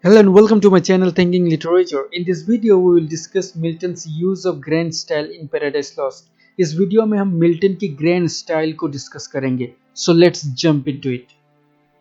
Hello and welcome to my channel Thinking Literature. In this video we will discuss Milton's use of grand style in Paradise Lost. इस video में हम Milton की grand style को discuss करेंगे. So let's jump into it.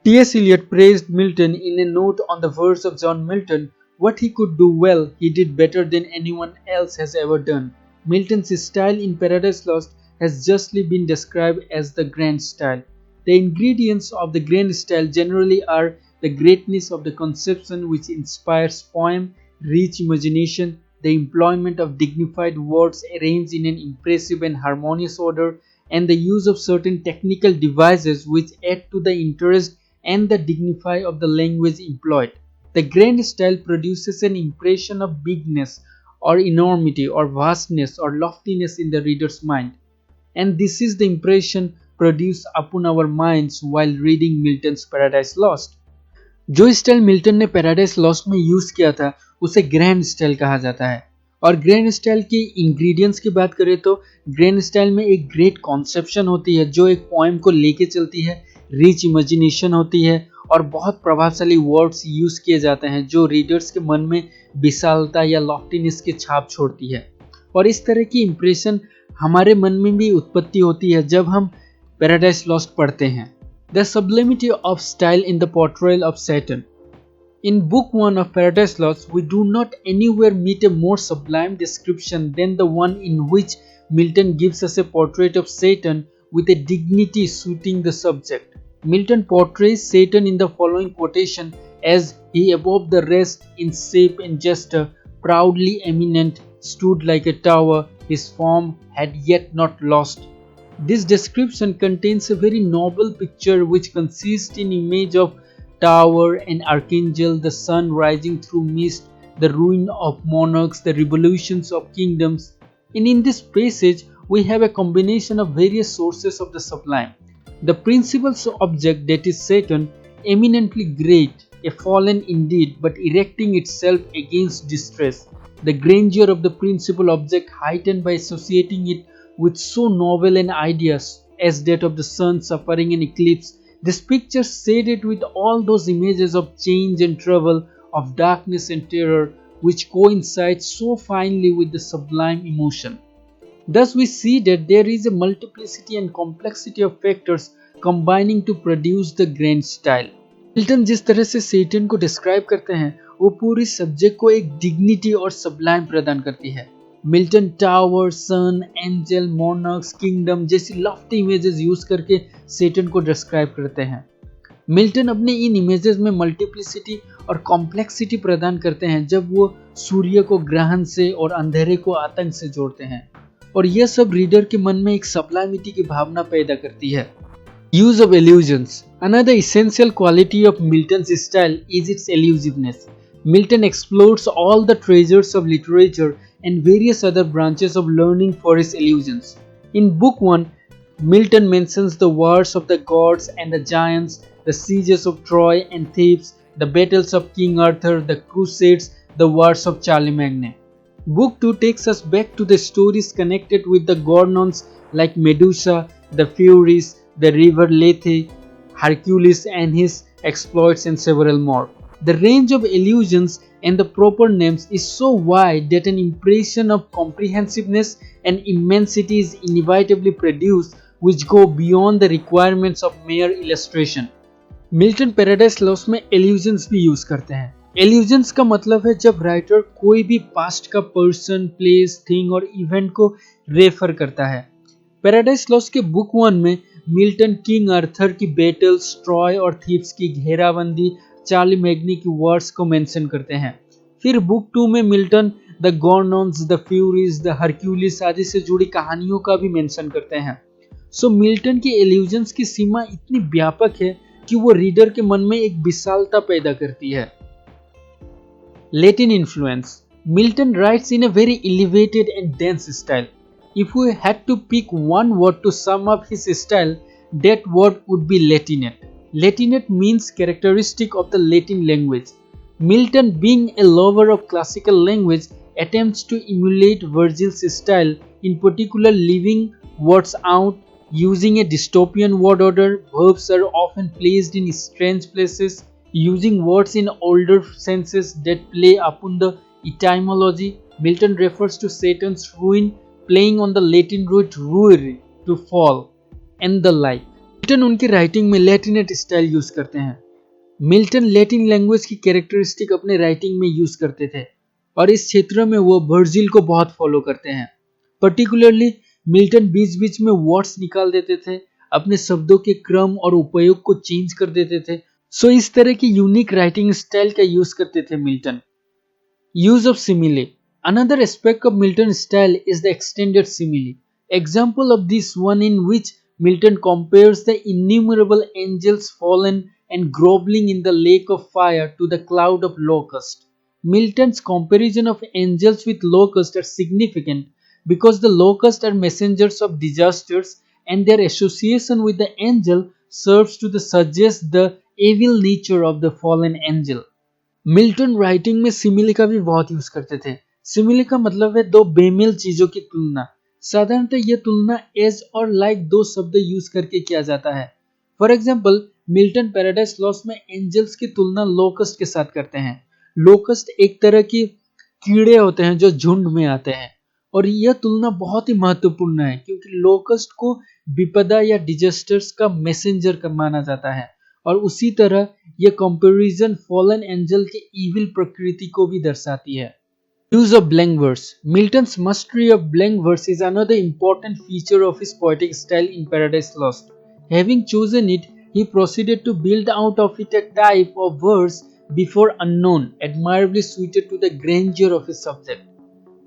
T.S. Eliot praised Milton in a note on the verse of John Milton. What he could do well, he did better than anyone else has ever done. Milton's style in Paradise Lost has justly been described as the grand style. The ingredients of the grand style generally are the greatness of the conception which inspires poem, rich imagination, the employment of dignified words arranged in an impressive and harmonious order, and the use of certain technical devices which add to the interest and the dignify of the language employed. The grand style produces an impression of bigness or enormity or vastness or loftiness in the reader's mind. And this is the impression produced upon our minds while reading Milton's Paradise Lost. जो style Milton ने paradise lost में use किया था उसे grand style कहा जाता है. और ग्रैंड स्टाइल के इंग्रेडिएंट्स की बात करें तो ग्रैंड स्टाइल में एक ग्रेट कॉन्सेप्शन होती है जो एक पोएम को लेके चलती है, रिच इमेजिनेशन होती है और बहुत प्रभावशाली वर्ड्स यूज किए जाते हैं जो रीडर्स के मन में विशालता या लॉफ्टीनेस की छाप छोड़ती है. और इस तरह की इंप्रेशन हमारे मन में भी उत्पत्ति होती है जब हम पैराडाइज लॉस्ट पढ़ते हैं. The sublimity of style in the portrayal of Satan. In Book 1 of Paradise Lost, we do not anywhere meet a more sublime description than the one in which Milton gives us a portrait of Satan with a dignity suiting the subject. Milton portrays Satan in the following quotation as he above the rest in shape and gesture, proudly eminent, stood like a tower, his form had yet not lost. This description contains a very noble picture which consists in image of tower and archangel, the sun rising through mist, the ruin of monarchs, the revolutions of kingdoms. And in this passage, we have a combination of various sources of the sublime. The principal object, that is Satan, eminently great, a fallen indeed, but erecting itself against distress. The grandeur of the principal object heightened by associating it with so novel an idea as that of the sun suffering an eclipse. This picture shaded with all those images of change and trouble, of darkness and terror, which coincide so finely with the sublime emotion. Thus we see that there is a multiplicity and complexity of factors combining to produce the grand style. Milton जिस तरह से सेटन को describe करते हैं वो पूरी subject को एक डिग्निटी और सबलाइम प्रदान करती है. मिल्टन टावर, सन, एंजल, मोनर्क्स, किंगडम जैसी लॉफ्टी इमेजेस यूज करके सेटन को डिस्क्राइब करते हैं. मिल्टन अपने इन इमेजेस में मल्टीप्लिसिटी और कॉम्प्लेक्सिटी प्रदान करते हैं जब वो सूर्य को ग्रहण से और अंधेरे को आतंक से जोड़ते हैं और यह सब रीडर के मन में एक सब्लाइमिटी की भावना पैदा करती है. Use of illusions. Another essential quality of Milton's style is its elusiveness. Milton explores all the treasures of literature and various other branches of learning for his illusions. In Book 1, Milton mentions the wars of the gods and the giants, the sieges of Troy and Thebes, the battles of King Arthur, the crusades, the wars of Charlemagne. Book 2 takes us back to the stories connected with the Gorgons like Medusa, the Furies, the river Lethe, Hercules and his exploits and several more. The range of allusions and the proper names is so wide that an impression of comprehensiveness and immensity is inevitably produced which go beyond the requirements of mere illustration. Milton paradise lost में illusions भी use करते हैं. Illusions का मतलब है जब writer कोई भी पास्ट का पर्सन, प्लेस, थिंग और इवेंट को रेफर करता है. पैराडाइज लॉस्ट के बुक 1 में मिल्टन किंग आर्थर की बैटल्स, ट्रॉय और थीव्स की घेराबंदी, चार्ली मैग्नी की वॉर्स को मेंशन करते हैं. फिर बुक 2 में Milton the gorgons, the furies, the Hercules आदि से जुड़ी कहानियों का भी मेंशन करते हैं. सो मिल्टन की एल्यूजन्स की सीमा इतनी व्यापक है कि वो रीडर के मन में एक विशालता पैदा करती है. Latin influence. Milton writes in a very elevated and dense style. If we had to pick one word to sum up his style, that word would be Latinate. Latinate means characteristic of the Latin language. Milton, being a lover of classical language, attempts to emulate Virgil's style, in particular leaving words out, using a dystopian word order. Verbs are often placed in strange places, Using words in older senses that play upon the etymology, Milton refers to Satan's ruin playing on the Latin root ruere, to fall, and the like. Milton उनकी writing में लैटिनेट style use करते हैं। Milton Latin language की characteristic अपने writing में use करते थे और इस क्षेत्र में वो वर्जिल को बहुत फॉलो करते हैं। पर्टिकुलरली मिल्टन बीच बीच में वर्ड्स निकाल देते थे, अपने शब्दों के क्रम और उपयोग को चेंज कर देते थे। सो इस तरह की यूनिक राइटिंग स्टाइल का यूज करते थे Milton. Use of simile. Another aspect of Milton's style is the extended simile. Example of this one in which Milton compares the innumerable angels fallen and groveling in the lake of fire to the cloud of locusts. Milton's comparison of angels with locusts are significant because the locusts are messengers of disasters and their association with the angel serves to suggest the evil nature of the fallen angel. Milton writing में simile का भी बहुत use करते थे। Simile का मतलब है दो बेमेल चीजों की तुलना। साधारणतः यह तुलना एज और लाइक दो शब्द यूज करके किया जाता है। For example Milton paradise lost में एंजल्स की तुलना लोकस्ट के साथ करते हैं। लोकस्ट एक तरह की कीड़े होते हैं जो झुंड में आते हैं और यह तुलना बहुत ही महत्वपूर्ण है क्योंकि लोकस्ट को विपदा या डिजास्टर्स का मैसेंजर माना जाता है और उसी तरह यह कंपैरिजन फॉलन एंजल के इविल प्रकृति को भी दर्शाती है। Use of blank verse. Milton's mastery of blank verse is another important feature of his poetic style in Paradise Lost. Having chosen it, he proceeded to build out of it a type of verse before unknown, admirably suited to the grandeur of his subject.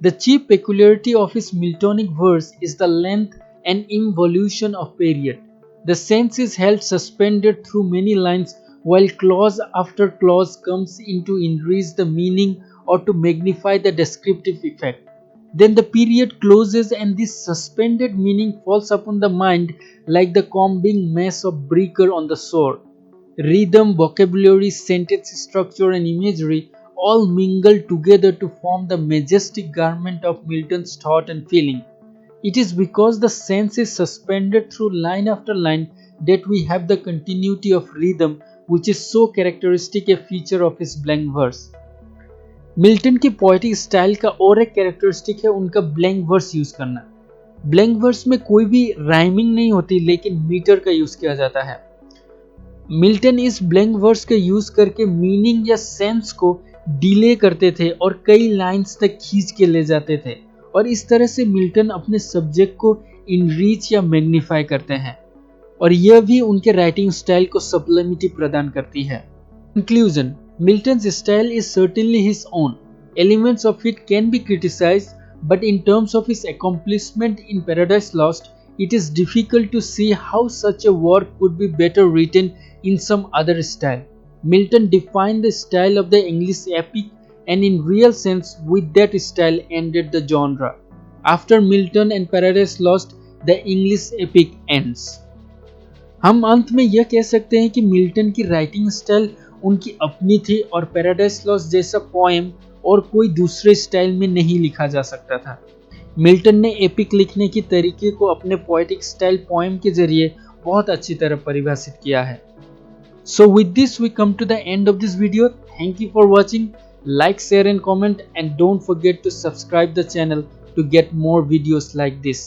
The chief peculiarity of his Miltonic verse is the length and involution of period. The sense is held suspended through many lines while clause after clause comes in to increase the meaning or to magnify the descriptive effect. Then the period closes and this suspended meaning falls upon the mind like the combing mass of breaker on the shore. Rhythm, vocabulary, sentence structure and imagery all mingle together to form the majestic garment of Milton's thought and feeling. It is because the sense is suspended through line after line that we have the continuity of rhythm which is so characteristic a feature of his blank verse. Milton की poetic style का और एक characteristic है उनका blank verse use करना। Blank verse में कोई भी राइमिंग नहीं होती लेकिन मीटर का यूज किया जाता है। मिल्टन इस ब्लैंक वर्स का यूज करके मीनिंग या सेंस को डिले करते थे और कई लाइंस तक खींच के ले जाते थे और इस तरह से मिल्टन अपने सब्जेक्ट को इनरीच या मैग्नीफाई करते हैं और यह भी उनके राइटिंग स्टाइल को सब्लिमिटी प्रदान करती है। Conclusion, Milton's style is certainly his own. Elements of it can be criticized, but in terms of his accomplishment in Paradise Lost, it is difficult to see how such a work could be better written in some other style. Milton defined the style of the English epic and in real sense with that style ended the genre. After Milton and Paradise Lost, the English epic ends. हम अंत में यह कह सकते हैं कि Milton की writing style उनकी अपनी थी और पैराडाइज लॉस्ट जैसा पोएम और कोई दूसरे स्टाइल में नहीं लिखा जा सकता था। मिल्टन ने एपिक लिखने की तरीके को अपने पोएटिक स्टाइल पोएम के जरिए बहुत अच्छी तरह परिभाषित किया है। So with this we come to the end of this video. Thank you for watching. Like, share and comment and don't forget to subscribe the channel to get more videos like this.